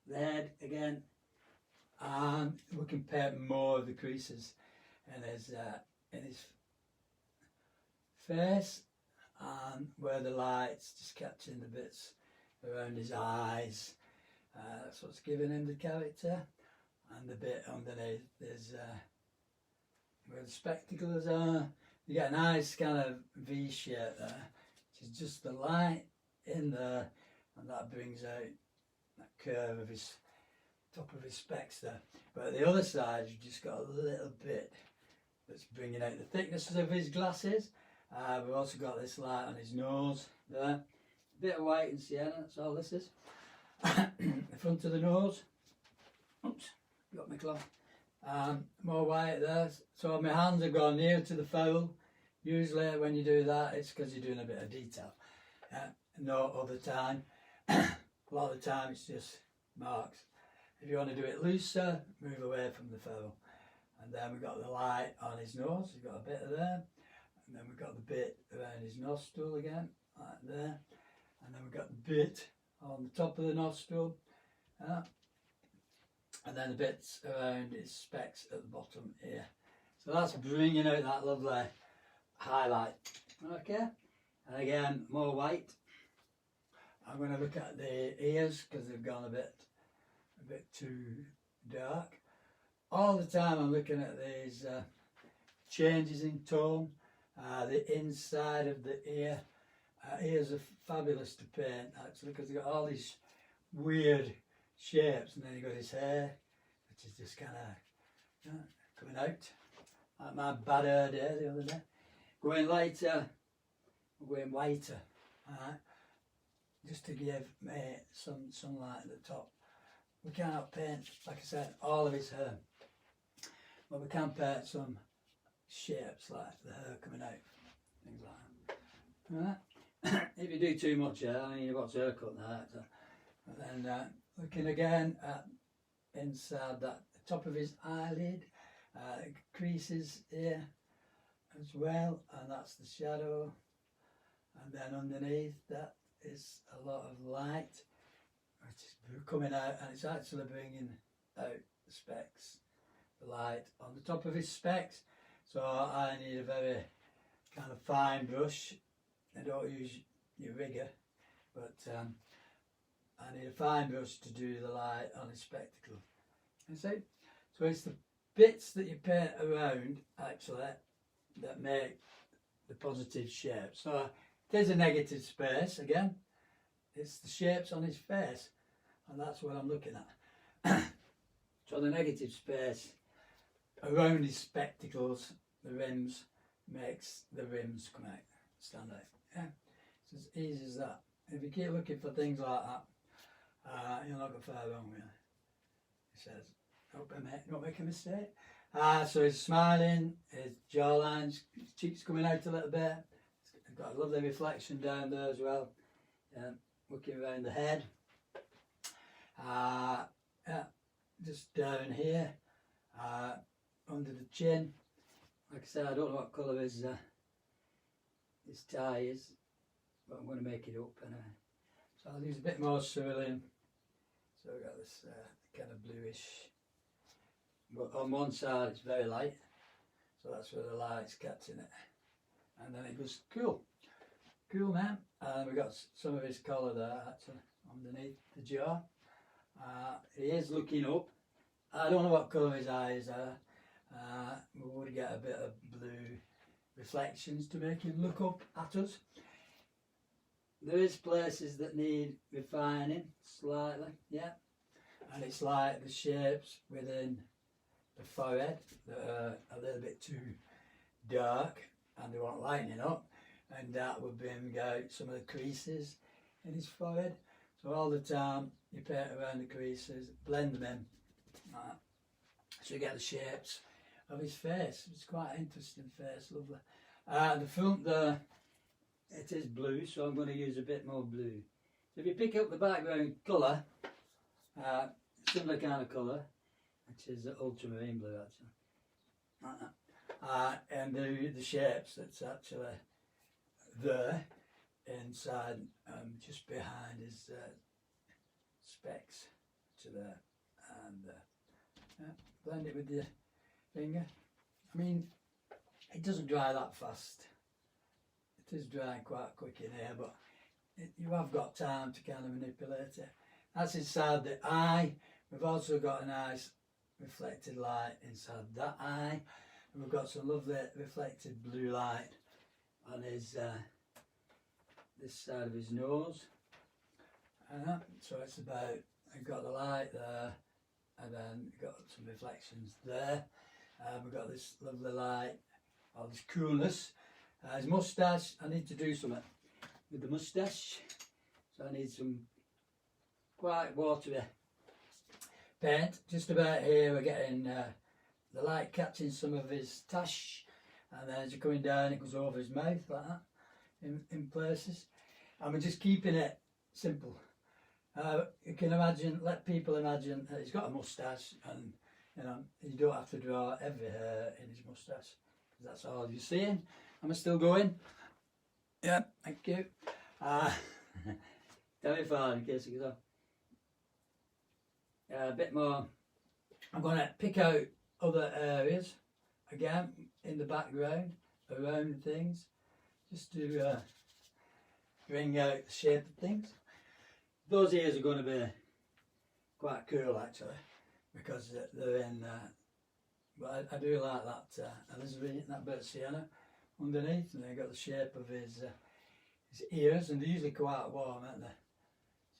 the head again, and we can paint more of the creases in his face, and where the light's just catching the bits around his eyes. That's what's giving him the character, and the bit underneath is where the spectacles are. You get a nice kind of V shape there, which is just the light in there, and that brings out that curve of his top of his specs there. But at the other side, you've just got a little bit that's bringing out the thicknesses of his glasses. We've also got this light on his nose there. A bit of white and sienna, that's all this is. The front of the nose. Oops, got my cloth. More white there. So my hands have gone near to the fowl. Usually when you do that, it's because you're doing a bit of detail. No other time. A lot of the time it's just marks. If you want to do it looser, move away from the fowl. And then we've got the light on his nose, he's got a bit of there. And then we've got the bit around his nostril again, like there. And then we've got the bit on the top of the nostril. And then the bits around his specs at the bottom here. So that's bringing out that lovely highlight. Okay, and again, more white. I'm going to look at the ears because they've gone a bit too dark. All the time I'm looking at these changes in tone. The inside of the ear. Ears are fabulous to paint actually because they've got all these weird shapes, and then you've got his hair, which is just kind of coming out. Like my bad hair day the other day. Going lighter, going whiter. Alright. Just to give me some sunlight at the top. We can't paint, like I said, all of his hair, but we can paint some shapes like the hair coming out, things like that. Alright. If you do too much hair, I mean you've got to haircut now. And then looking again at inside that the top of his eyelid, creases here as well, and that's the shadow. And then underneath that is a lot of light which is coming out, and it's actually bringing out the specs, the light on the top of his specs. So I need a very kind of fine brush. I don't use your rigger, but I need a fine brush to do the light on his spectacle. You see? So it's the bits that you paint around actually that make the positive shape. So there's a negative space again. It's the shapes on his face, and that's what I'm looking at. So the negative space around his spectacles, the rims, makes the rims come out, stand out. Yeah, it's as easy as that. If you keep looking for things like that, you'll not go far wrong really. He says, don't make a mistake. So he's smiling, his jawline's, his cheeks coming out a little bit. He's got a lovely reflection down there as well. Looking around the head. Yeah, just down here, under the chin. Like I said, I don't know what colour his tie is, but I'm going to make it up anyway. So I'll use a bit more cerulean. So I've got this kind of bluish, but on one side it's very light, so that's where the light's catching it. And then it goes cool man. And we've got some of his collar there actually underneath the jaw. He is looking up. I don't know what colour his eyes are. We would get a bit of blue reflections to make him look up at us. There is places that need refining slightly, yeah. And it's like the shapes within the forehead that are a little bit too dark and they want lightening up, and that would bring out some of the creases in his forehead. So all the time you paint around the creases, blend them in, so you get the shapes of his face. It's quite an interesting face, lovely. The front there, it is blue, so I'm going to use a bit more blue. So if you pick up the background colour, similar kind of colour, which is ultramarine blue actually, and the shapes that's actually there inside, just behind his specs to there, and blend it with your finger. I mean, it doesn't dry that fast. It is drying quite quick in here, but you have got time to kind of manipulate it. That's inside the eye. We've also got a nice reflected light inside that eye, and we've got some lovely reflected blue light on his this side of his nose. So it's about, I've got the light there, and then we've got some reflections there. We've got this lovely light, or this coolness. His moustache, I need to do something with the moustache, so I need some quite watery paint. Just about here we're getting the light catching some of his tash, and then as you're coming down it goes over his mouth like that in places, and we're just keeping it simple. You can imagine, let people imagine that he's got a moustache, and you don't have to draw every hair in his moustache, because that's all you're seeing. Am I still going? Yeah, thank you. Tell me far in case it goes off. A bit more. I'm going to pick out other areas again in the background around things, just to bring out the shape of things. Those ears are going to be quite cool actually, because they're in. But I do like that Elizabethan, that bit of sienna underneath, and they've got the shape of his ears, and they're usually quite warm, aren't they?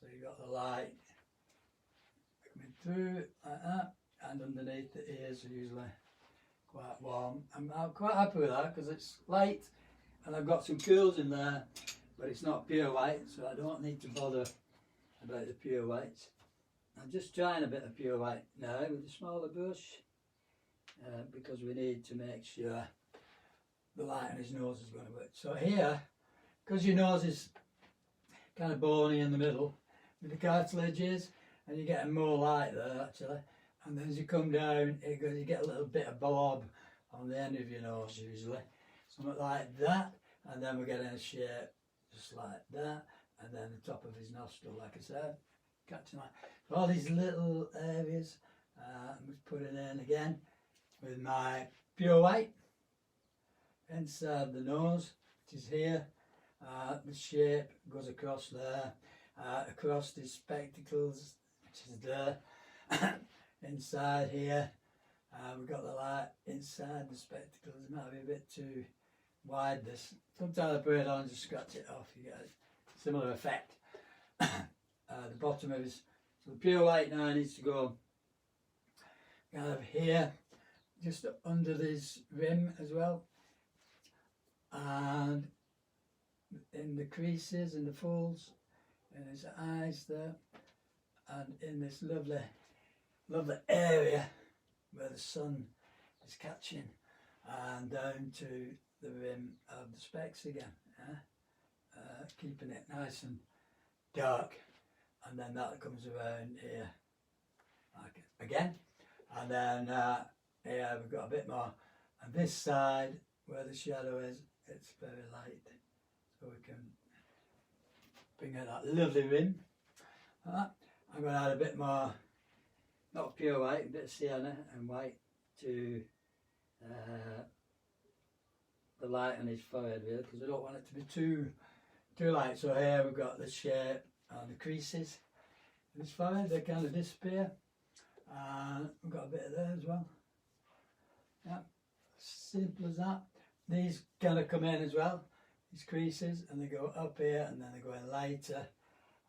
So you've got the light coming through like that, and underneath the ears are usually quite warm. I'm quite happy with that because it's light, and I've got some curls in there, but it's not pure white, so I don't need to bother about the pure white. I'm just trying a bit of pure white now with a smaller brush, because we need to make sure the light on his nose is going to work. So here, because your nose is kind of bony in the middle with the cartilages, and you're getting more light there actually, and then as you come down you get a little bit of blob on the end of your nose usually, something like that, and then we're getting a shape just like that, and then the top of his nostril, like I said, catching that. So all these little areas I'm just putting in again with my pure white inside the nose, which is here. The shape goes across there, across his spectacles, which is there. Inside here, we've got the light inside the spectacles. It might be a bit too wide this. Sometimes I put it on and just scratch it off, you get a similar effect. The bottom of his, so the pure white now needs to go kind of here, just under his rim as well, and in the creases and the folds, in his eyes there, and in this lovely area where the sun is catching, and down to the rim of the specs again, yeah? Keeping it nice and dark, and then that comes around here like again, and then here we've got a bit more, and this side where the shadow is, it's very light, so we can bring out that lovely rim. I'm going to add a bit more, not pure white, a bit of sienna and white to the light on his forehead really, because I don't want it to be too light. So here we've got the shape and the creases in his forehead, they kind of disappear, and we've got a bit of there as well. Yeah, simple as that. These kind of come in as well, these creases, and they go up here and then they go in lighter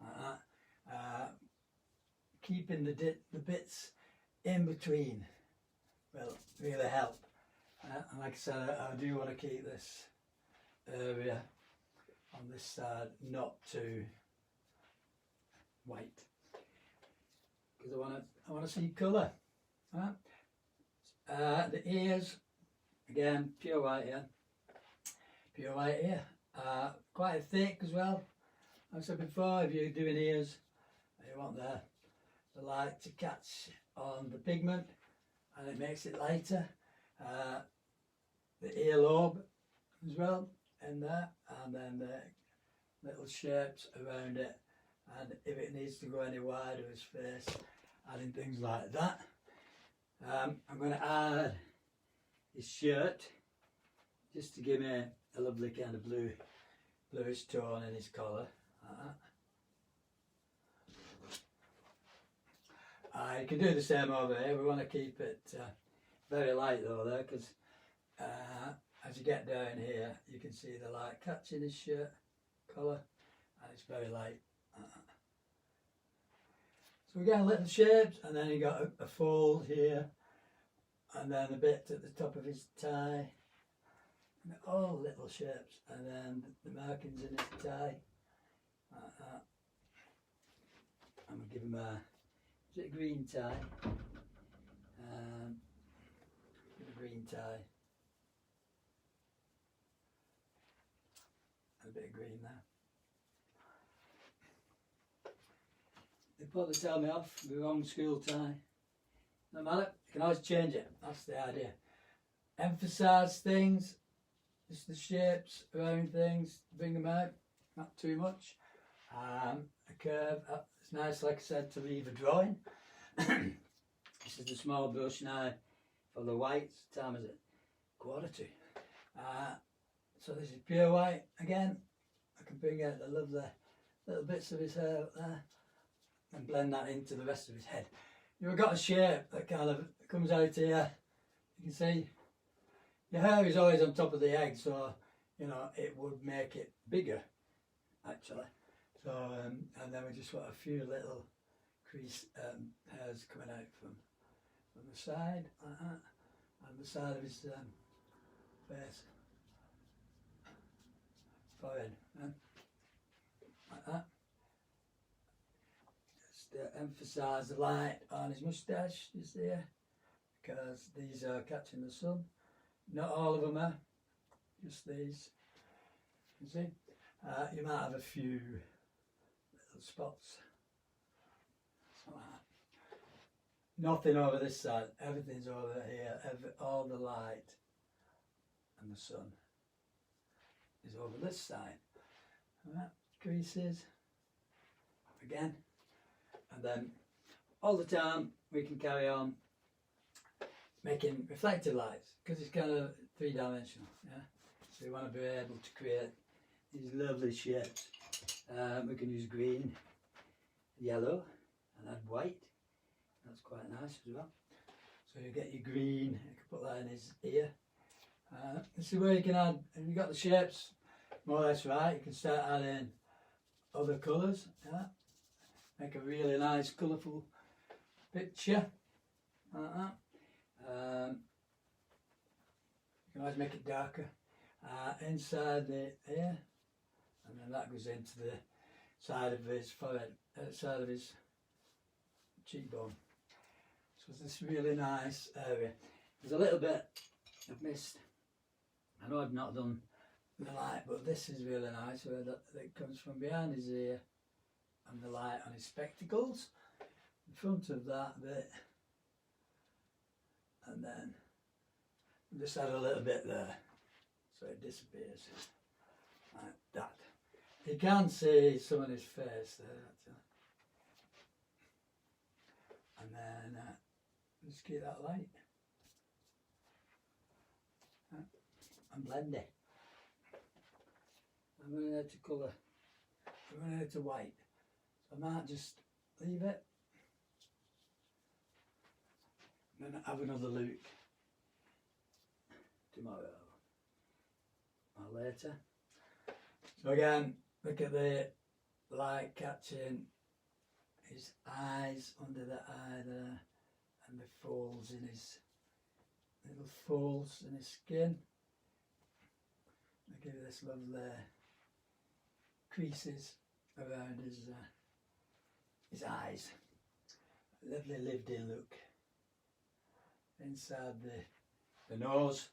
like that. Keeping the bits in between will really help. And like I said, I do want to keep this area on this side not too white, because I want to see colour. The ears, again, pure white here. Pure white here. Quite thick as well. Like I said before, if you're doing ears, you want the light to catch on the pigment, and it makes it lighter. The earlobe as well in there, and then the little shapes around it, and if it needs to go any wider, his face, adding things like that. I'm going to add his shirt just to give me a lovely kind of bluish tone in his collar. You can do the same over here. We want to keep it very light though there, because as you get down here you can see the light catching his shirt collar, and it's very light. So we get little shapes, and then you got a fold here, and then a bit at the top of his tie, and all little shapes, and then the markings in his tie. I'm going to give him a green tie. Give a green tie. And a bit of green there. They probably tell me off the wrong school tie. No matter, you can always change it. That's the idea. Emphasise things, just the shapes around things, bring them out, not too much. A curve, it's nice, like I said, to leave a drawing. This is the small brush now for the whites. What time is it? 1:45. So this is pure white again. I can bring out the lovely little bits of his hair up there and blend that into the rest of his head. You've got a shape that kind of comes out here. You can see your hair is always on top of the egg, so you know it would make it bigger actually. So and then we just want a few little crease hairs coming out from the side like that, and the side of his face, forehead, like that. Just to emphasise the light on his moustache, you see here, because these are catching the sun. Not all of them are, just these. You see, you might have a few little spots. Like that. Nothing over this side, everything's over here, all the light and the sun is over this side. Right, creases again, and then all the time we can carry on making reflected lights, because it's kind of three-dimensional, yeah. So we want to be able to create these lovely shapes. We can use green, yellow, and add white. That's quite nice as well. So you get your green, you can put that in his ear. This is where you can add, and you've got the shapes more or less right, you can start adding other colours, yeah. Make a really nice colourful picture, like that. can always make it darker. Inside the ear, and then that goes into the side of his forehead, side of his cheekbone. So it's this really nice area. There's a little bit I've missed. I know I've not done the light, but this is really nice where that comes from behind his ear and the light on his spectacles, in front of that bit, and then just add a little bit there so it disappears like that. You can see some of his face there actually. And then just keep that light and blend it. I'm running out of colour, I'm running out of white, so I might just leave it and then have another look tomorrow or later. So again, look at the light catching his eyes, under the eye there, and the folds in his little folds in his skin. I give you this lovely creases around his eyes. Lovely lived in look. Inside the nose,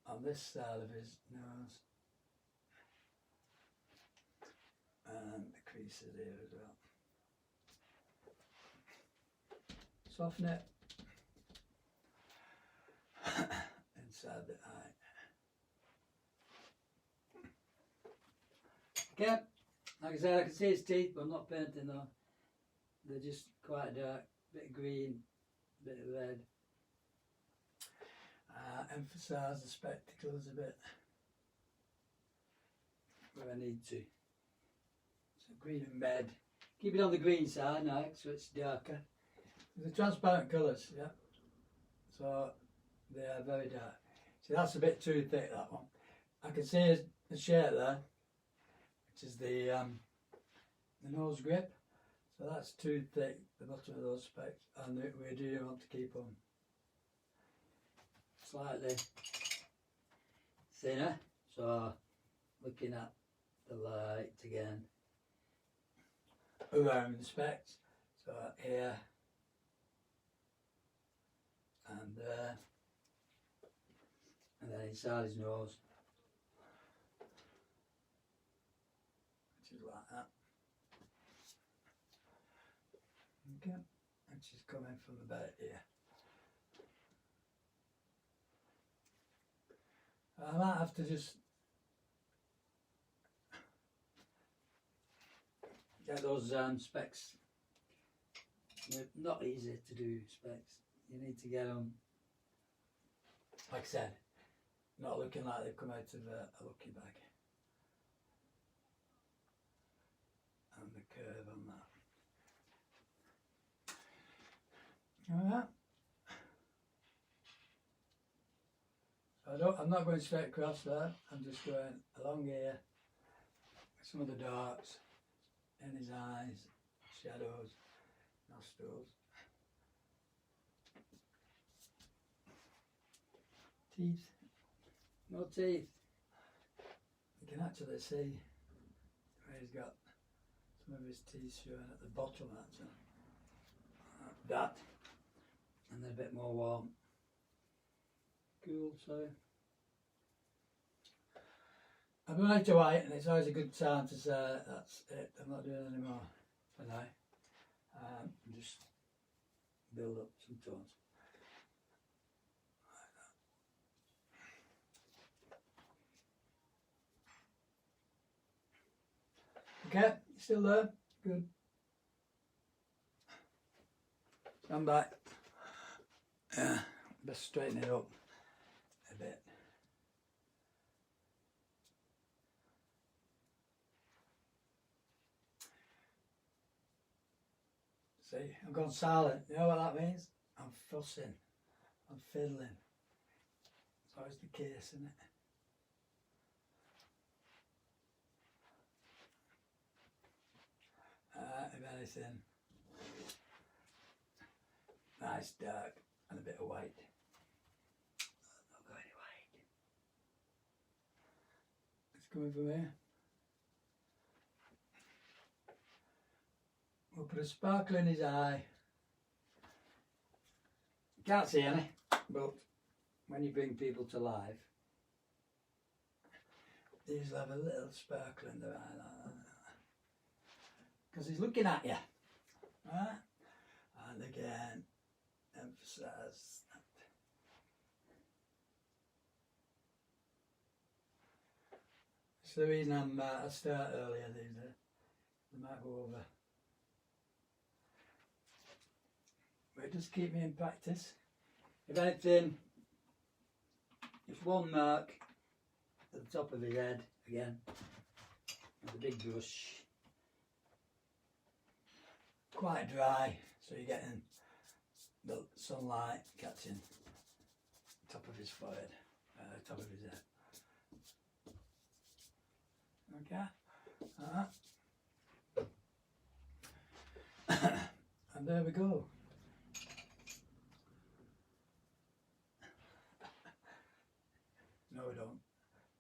on this side of his nose, and the creases here as well. Soften it inside the eye. Okay, like I said, I can see his teeth, but I'm not painting though. They're just quite dark, bit of green, bit of red. Emphasise the spectacles a bit where I need to. So green and red. Keep it on the green side now, so it's darker. The transparent colours, yeah. So they are very dark. See, that's a bit too thick, that one. I can see the shape there, which is the nose grip. So that's too thick, the bottom of those specs, and we do want to keep them slightly thinner. So looking at the light again around the specs, so here and there, and then inside his nose, which is like that. Okay, and she's coming from about here. I might have to just get those specs. They're not easy to do specs. You need to get them, like I said, not looking like they've come out of a lucky bag. And the curve on that. Alright. I'm not going straight across there, I'm just going along here, some of the darks in his eyes, shadows, nostrils, teeth, no teeth. You can actually see where he's got some of his teeth showing at the bottom actually. That, and then a bit more warm. Cool, so I've been out to white, and it's always a good time to say that's it, I'm not doing any more for now. Just build up some tones like that. Okay, still there? Good. Stand back. Yeah, best straighten it up a bit. See, I've gone silent. You know what that means? I'm fussing. I'm fiddling. It's always the case, isn't it? If anything, nice dark and a bit of white. Not go anyway. It's coming from here. We'll put a sparkle in his eye. Can't see any, but when you bring people to life, these will have a little sparkle in their eye like that. Because he's looking at you. Right? And again, emphasise that. That's the reason I start earlier, they might go over. But just keep me in practice. If anything, just one mark at the top of his head again with a big brush. Quite dry, so you're getting the sunlight catching the top of his forehead, top of his head. Okay. And there we go. No, we don't.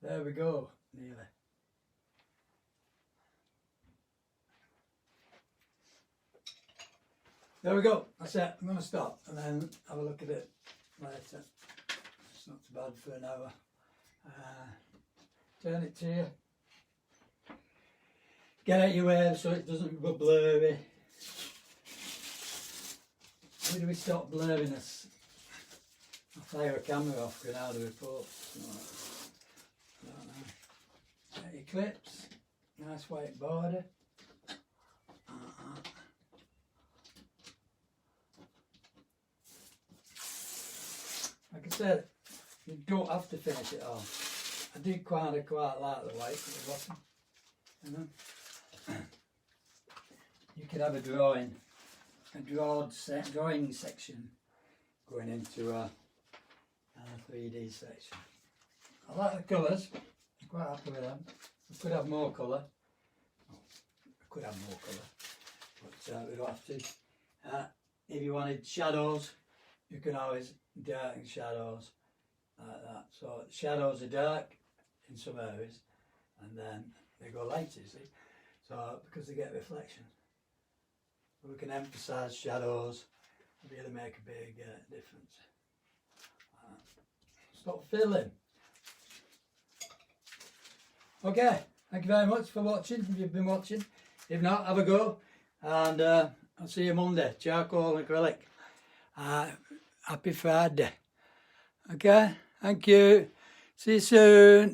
There we go, nearly. There we go, that's it. I'm going to stop and then have a look at it later. It's not too bad for an hour. Turn it to you. Get out your way so it doesn't go blurry. Where do we stop blurriness? I'll fire a camera off going out of the report. I don't know. Get your clips. Nice white border. Like I said, you don't have to finish it off. I do quite like the white at the bottom. You know? You could have a drawing section going into a 3D section. I like the colours. I'm quite happy with them. We could have more colour. But we don't have to. If you wanted shadows, you can always darken shadows like that. So shadows are dark in some areas and then they go lighter, you see. So because they get reflection. We can emphasise shadows and really make a big difference. Stop filling. Okay, thank you very much for watching, if you've been watching. If not, have a go. And I'll see you Monday. Charcoal and acrylic. Happy Friday. Okay, thank you. See you soon.